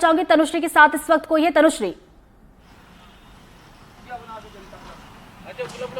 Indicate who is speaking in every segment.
Speaker 1: चाहूंगी तनुश्री के साथ इस वक्त कोई है। तनुश्री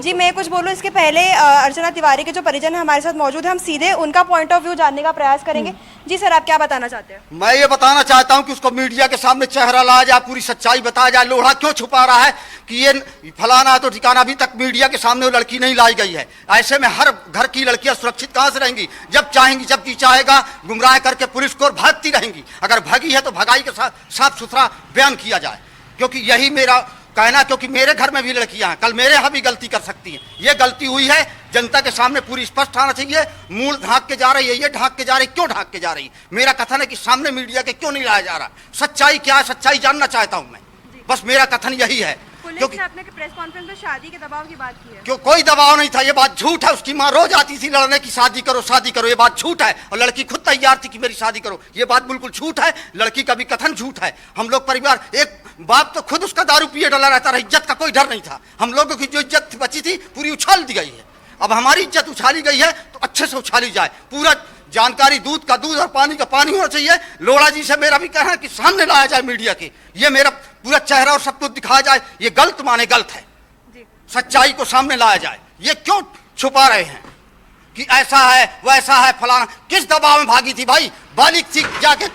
Speaker 2: जी, मैं कुछ बोलूं इसके पहले अर्चना तिवारी के जो परिजन है हमारे साथ मौजूद है, हम सीधे उनका पॉइंट ऑफ व्यू जानने का प्रयास करेंगे। जी सर, आप क्या बताना चाहते हैं?
Speaker 3: मैं ये बताना चाहता हूं कि उसको मीडिया के सामने चेहरा लाया जाए, पूरी सच्चाई बताया जाए। लोढ़ा क्यों छुपा रहा है कि ये फलाना तो ठिकाना, अभी तक मीडिया के सामने वो लड़की नहीं लाई गई है। ऐसे में हर घर की लड़कियां सुरक्षित कहां से रहेंगी? जब चाहेंगी, जब जी चाहेगा गुमराह करके पुलिस को भागती रहेंगी। अगर भागी है तो भगाई के साथ साफ सुथरा बयान किया जाए, क्योंकि यही मेरा कहना, क्योंकि मेरे घर में भी लड़कियां हैं, कल मेरे यहाँ भी गलती कर सकती हैं। ये गलती हुई है, जनता के सामने पूरी स्पष्ट आना चाहिए। मूल ढांक के जा रही है, ये ढांक के जा रही, क्यों ढांक के जा रही? मेरा कथन है कि सामने मीडिया के क्यों नहीं लाया जा रहा? सच्चाई क्या है, सच्चाई जानना चाहता हूं मैं, बस मेरा कथन यही है।
Speaker 2: क्योंकि आपने प्रेस कॉन्फ्रेंस में शादी के दबाव की बात की है।
Speaker 3: क्यों? कोई दबाव नहीं था, ये बात झूठ है। उसकी माँ रोज आती थी लड़ने की, शादी करो शादी करो, ये बात झूठ है। और लड़की खुद तैयार थी कि मेरी शादी करो, ये बात बिल्कुल झूठ है। लड़की का भी कथन झूठ है। हम लोग परिवार, एक बाप तो खुद उसका दारू पिए डला रहता रहा, इज्जत का कोई डर नहीं था। हम लोगों की जो इज्जत बची थी पूरी उछाल दी गई है। अब हमारी इज्जत उछाली गई है तो अच्छे से उछाली जाए। पूरा जानकारी, दूध का दूध और पानी का पानी होना चाहिए। लोढ़ा जी से मेरा भी कहना है कि सामने लाया जाए मीडिया के, ये मेरा पूरा चेहरा और सब कुछ दिखाया जाए। ये गलत माने गलत है, सच्चाई को सामने लाया जाए। ये क्यों छुपा रहे हैं कि ऐसा है वैसा है फलाना? किस दबाव में भागी थी भाई? बालिक थी, जाके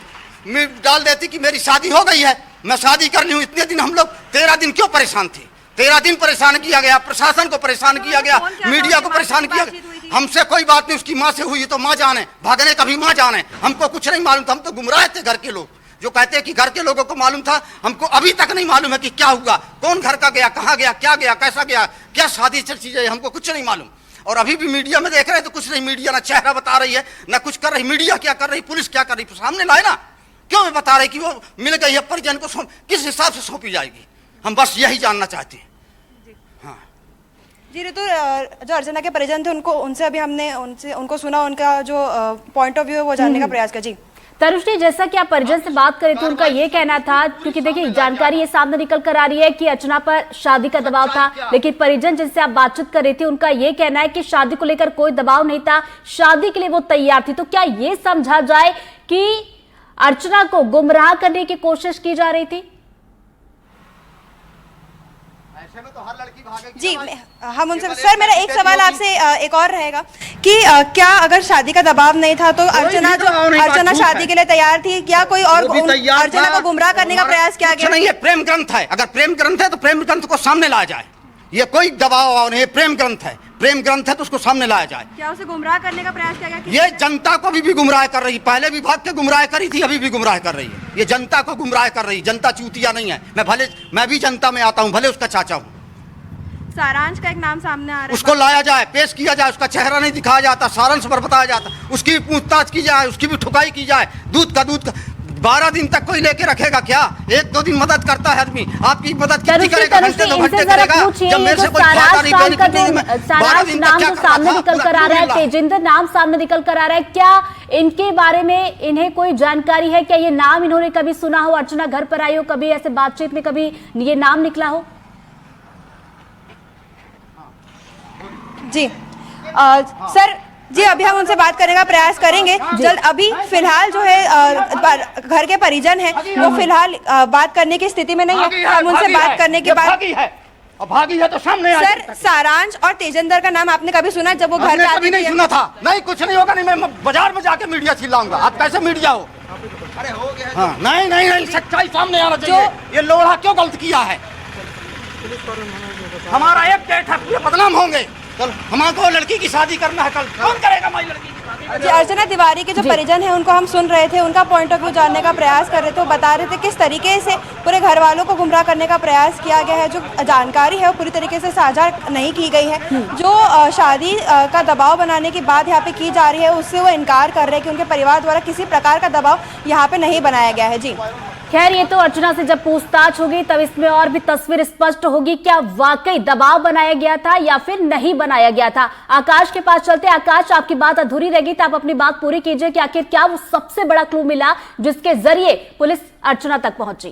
Speaker 3: डाल देती कि मेरी शादी हो गई है, मैं शादी कर ली हूं। इतने दिन हम लोग 13 दिन क्यों परेशान थे? 13 दिन परेशान किया गया, प्रशासन को परेशान किया गया, मीडिया को परेशान किया गया। हमसे कोई बात नहीं, उसकी माँ से हुई तो माँ जाने, भागने का भी माँ जाने। हमको कुछ नहीं मालूम था, हम तो गुमराह थे। घर के लोग जो कहते हैं कि घर के लोगों को मालूम था, हमको अभी तक नहीं मालूम है कि क्या हुआ, कौन घर का गया, कहाँ गया, क्या गया, कैसा गया, क्या शादी चीजें, हमको कुछ नहीं मालूम। और अभी भी मीडिया में देख रहे हैं तो कुछ नहीं, मीडिया ना चेहरा बता रही है ना कुछ कर रही। मीडिया क्या कर रही, पुलिस क्या कर रही, सामने लाए ना। क्यों बता रहे कि वो मिल गई है, परिजन को किस हिसाब से सौंपी जाएगी? हम बस यही जानना चाहते हैं। हाँ
Speaker 2: जी ऋतु, जो अर्चना के परिजन थे उनसे अभी हमने उनको सुना, उनका जो पॉइंट ऑफ व्यू है वो जानने का प्रयास किया। जी
Speaker 1: तनुश्री, जैसा कि आप परिजन से बात करें तो उनका ये कहना था, क्योंकि देखिए जानकारी ये सामने निकल कर आ रही है कि अर्चना पर शादी का दबाव था, लेकिन परिजन जिनसे आप बातचीत कर रही थी उनका ये कहना है कि शादी को लेकर कोई दबाव नहीं था, शादी के लिए वो तैयार थी। तो क्या ये समझा जाए कि अर्चना को गुमराह करने की कोशिश की जा रही थी?
Speaker 3: ऐसे में तो हर लड़की भागेगी।
Speaker 2: जी, हम उनसे सर, मेरा एक सवाल आपसे एक और रहेगा कि क्या अगर शादी का दबाव नहीं था तो अर्चना शादी के लिए तैयार थी? क्या कोई और अर्चना को गुमराह करने का प्रयास किया गया?
Speaker 3: नहीं, ये प्रेम ग्रंथ है। अगर प्रेम ग्रंथ है तो प्रेम ग्रंथ को सामने लाया जाए। ये कोई दबाव नहीं, प्रेम ग्रंथ है। प्रेम ग्रंथ है तो उसको सामने लाया जाए।
Speaker 2: क्या उसे गुमराह करने का प्रयास किया गया?
Speaker 3: ये जनता को भी गुमराह कर रही, पहले भी भाग के गुमराह करी थी, अभी भी गुमराह कर रही है। ये जनता को गुमराह कर रही। जनता चूतिया नहीं है। मैं भी जनता में आता हूँ, भले उसका चाचा हूँ।
Speaker 2: सारांश का एक नाम सामने आ रहा है,
Speaker 3: उसको लाया जाए, पेश किया जाए, उसका चेहरा नहीं दिखाया जाता, सारांश पर बताया जाता, उसकी भी पूछताछ की जाए, उसकी भी ठुकाई की जाए। दूध का 12 दिन तक कोई लेके रखेगा क्या? 1-2 दिन मदद करता है आदमी, आपकी मदद कितनी करेगा? घंटे 2 घंटे करेगा। जब मेरे से कोई
Speaker 1: सारांश नाम जो सामने निकल कर आ रहा है, तेजिंदर नाम सामने निकल कर आ रहा है, क्या इनके बारे में इन्हें कोई जानकारी है? क्या ये नाम इन्होंने कभी सुना हो? अर्चना घर पर आई हो, कभी ऐसे बातचीत में कभी ये नाम निकला हो?
Speaker 2: जी सर, जी अभी हम उनसे बात करने का प्रयास करेंगे जल्द। अभी फिलहाल जो है घर के परिजन हैं वो फिलहाल बात करने की स्थिति में नहीं है। हम उनसे बात करने के बाद
Speaker 3: भागी है तो सामने आ।
Speaker 2: सर, सारांश और तेजिंदर का नाम आपने कभी सुना जब वो घर पे
Speaker 3: कभी नहीं सुना था? नहीं, कुछ नहीं होगा। नहीं, मैं बाजार में जाके मीडिया चिल्लाऊंगा। आप कैसे मीडिया हो? अरे हो गया। हाँ, नहीं, सच्चाई सामने आना चाहिए। ये लोढ़ा क्यों गलत किया है? हमारा एक डेट है, पूरे बदनाम होंगे। कल हमको लड़की की शादी करना है, कल कौन करेगा हमारी लड़की की शादी?
Speaker 2: जी, अर्चना तिवारी के जो परिजन हैं उनको हम सुन रहे थे, उनका पॉइंट ऑफ व्यू जानने का प्रयास कर रहे थे। वो बता रहे थे किस तरीके से पूरे घर वालों को गुमराह करने का प्रयास किया गया है। जो जानकारी है वो पूरी तरीके से साझा नहीं की गई है। जो शादी का दबाव बनाने की बात यहाँ पे की जा रही है उससे वो इनकार कर रहे हैं कि उनके परिवार द्वारा किसी प्रकार का दबाव यहाँ पे नहीं बनाया गया है। जी
Speaker 1: खैर, ये तो अर्चना से जब पूछताछ होगी तब इसमें और भी तस्वीर स्पष्ट होगी, क्या वाकई दबाव बनाया गया था या फिर नहीं बनाया गया था। आकाश के पास चलते। आकाश, आपकी बात अधूरी रहेगी तो आप अपनी बात पूरी कीजिए कि आखिर क्या वो सबसे बड़ा क्लू मिला जिसके जरिए पुलिस अर्चना तक पहुंची।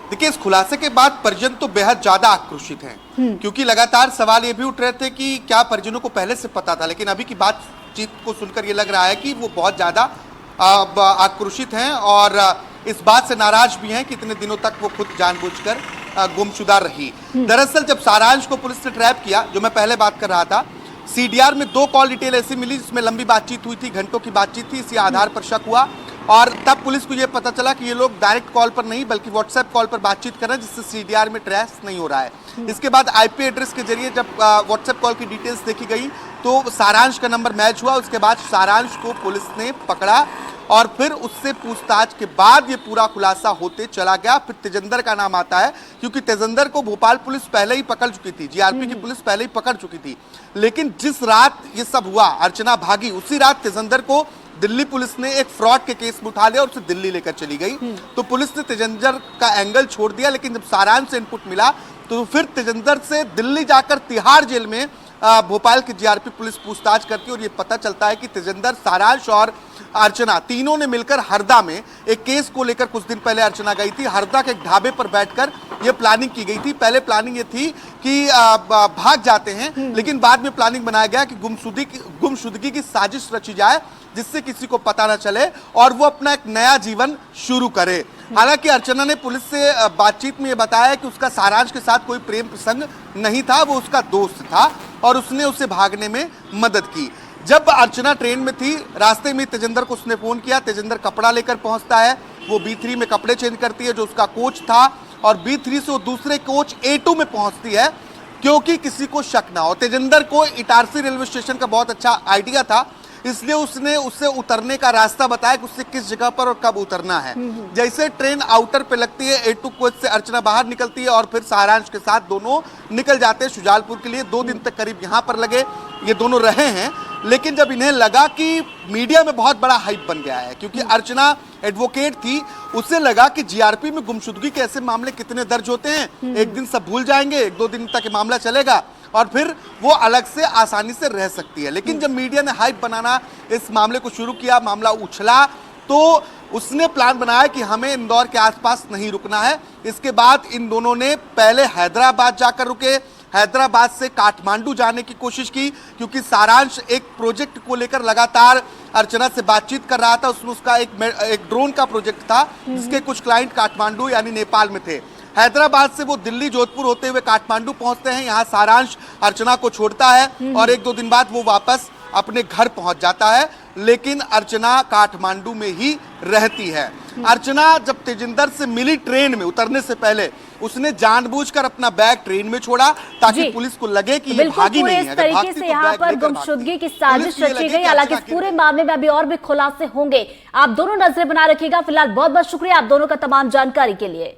Speaker 4: देखिए, इस खुलासे के बाद परिजन तो बेहद ज्यादा आक्रोशित हैं, क्योंकि लगातार सवाल ये भी उठ रहे थे कि क्या परिजनों को पहले से पता था। लेकिन अभी की बातचीत को सुनकर ये लग रहा है कि वो बहुत ज्यादा आक्रोशित हैं और इस बात से नाराज भी हैं कि इतने दिनों तक वो खुद जानबूझकर गुमशुदा रही। दरअसल जब सारांश को पुलिस ने ट्रैप किया, जो मैं पहले बात कर रहा था, सीडीआर में 2 कॉल डिटेल ऐसी मिली जिसमें लंबी बातचीत हुई थी, घंटों की बातचीत थी। इसी आधार पर शक हुआ और तब पुलिस को यह पता चला कि ये लोग डायरेक्ट कॉल पर नहीं बल्कि व्हाट्सएप कॉल पर बातचीत कर रहे हैं, जिससे सीडीआर में ट्रेस नहीं हो रहा है। इसके बाद आईपी एड्रेस के जरिए जब व्हाट्सएप कॉल की डिटेल्स देखी गई तो सारांश का नंबर मैच हुआ। उसके बाद सारांश को पुलिस ने पकड़ा और फिर उससे पूछताछ के बाद ये पूरा खुलासा होते चला गया। फिर तेजिंदर का नाम आता है क्योंकि तेजिंदर को भोपाल पुलिस पहले ही पकड़ चुकी थी, जीआरपी की पुलिस पहले ही पकड़ चुकी थी। लेकिन जिस रात ये सब हुआ, अर्चना भागी, उसी रात तेजिंदर को दिल्ली पुलिस ने एक फ्रॉड के केस में उठा लिया और उसे दिल्ली लेकर चली गई। तो पुलिस ने तेजिंदर का एंगल छोड़ दिया, लेकिन जब सारांश से इनपुट मिला तो फिर तेजिंदर से दिल्ली जाकर तिहाड़ जेल में भोपाल की जीआरपी पुलिस पूछताछ करती है और ये पता चलता है कि तेजिंदर, सारांश और अर्चना तीनों ने मिलकर हरदा में एक केस को लेकर कुछ दिन पहले अर्चना गई थी। हरदा के एक ढाबे पर बैठकर ये प्लानिंग की गई थी। पहले प्लानिंग ये थी कि भाग जाते हैं, लेकिन बाद में प्लानिंग बनाया गया कि गुमशुदगी की साजिश रची जाए जिससे किसी को पता न चले और वो अपना एक नया जीवन शुरू करे। हालांकि अर्चना ने पुलिस से बातचीत में ये बताया कि उसका सारांश के साथ कोई प्रेम प्रसंग नहीं था, वो उसका दोस्त था और उसने उसे भागने में मदद की। जब अर्चना ट्रेन में थी, रास्ते में तेजिंदर को उसने फोन किया। तेजिंदर कपड़ा लेकर पहुंचता है, वो B3 में कपड़े चेंज करती है जो उसका कोच था और B3 से वो दूसरे कोच A2 में पहुंचती है क्योंकि किसी को शक ना हो। तेजिंदर को इटारसी रेलवे स्टेशन का बहुत अच्छा आइडिया था, इसलिए उसने उससे उतरने का रास्ता बताया कि उससे किस जगह पर और कब उतरना है। जैसे ट्रेन आउटर पे लगती है, A2 कोच से अर्चना बाहर निकलती है और फिर सारांश के साथ दोनों निकल जाते हैं शुजालपुर के लिए। 2 दिन तक करीब यहाँ पर लगे, ये दोनों रहे हैं। लेकिन जब इन्हें लगा कि मीडिया में बहुत बड़ा हाइप बन गया है, क्योंकि अर्चना एडवोकेट थी, उसे लगा कि जीआरपी में गुमशुदगी के ऐसे मामले कितने दर्ज होते हैं, एक दिन सब भूल जाएंगे, 1-2 दिन तक ये मामला चलेगा और फिर वो अलग से आसानी से रह सकती है। लेकिन जब मीडिया ने हाइप बनाना इस मामले को शुरू किया, मामला उछला, तो उसने प्लान बनाया कि हमें इंदौर के आसपास नहीं रुकना है। इसके बाद इन दोनों ने पहले हैदराबाद जाकर रुके, हैदराबाद से काठमांडू जाने की कोशिश की क्योंकि सारांश एक प्रोजेक्ट को लेकर लगातार अर्चना से बातचीत कर रहा था। उसमें उसका एक ड्रोन का प्रोजेक्ट था जिसके कुछ क्लाइंट काठमांडू यानी नेपाल में थे। हैदराबाद से वो दिल्ली, जोधपुर होते हुए काठमांडू पहुंचते हैं। यहाँ सारांश अर्चना को छोड़ता है और 1-2 दिन बाद वो वापस अपने घर पहुंच जाता है, लेकिन अर्चना काठमांडू में ही रहती है। अर्चना जब तेजिंदर से मिली ट्रेन में उतरने से पहले, उसने जानबूझकर अपना बैग ट्रेन में छोड़ा ताकि पुलिस को लगे कि ये भागी नहीं है।
Speaker 1: इस तरीके से यहाँ पर गुमशुदगी की साजिश रची गई। हालांकि इस पूरे मामले में अभी और भी खुलासे होंगे। आप दोनों नजरें बना रखिएगा। फिलहाल बहुत बहुत शुक्रिया आप दोनों का तमाम जानकारी के लिए।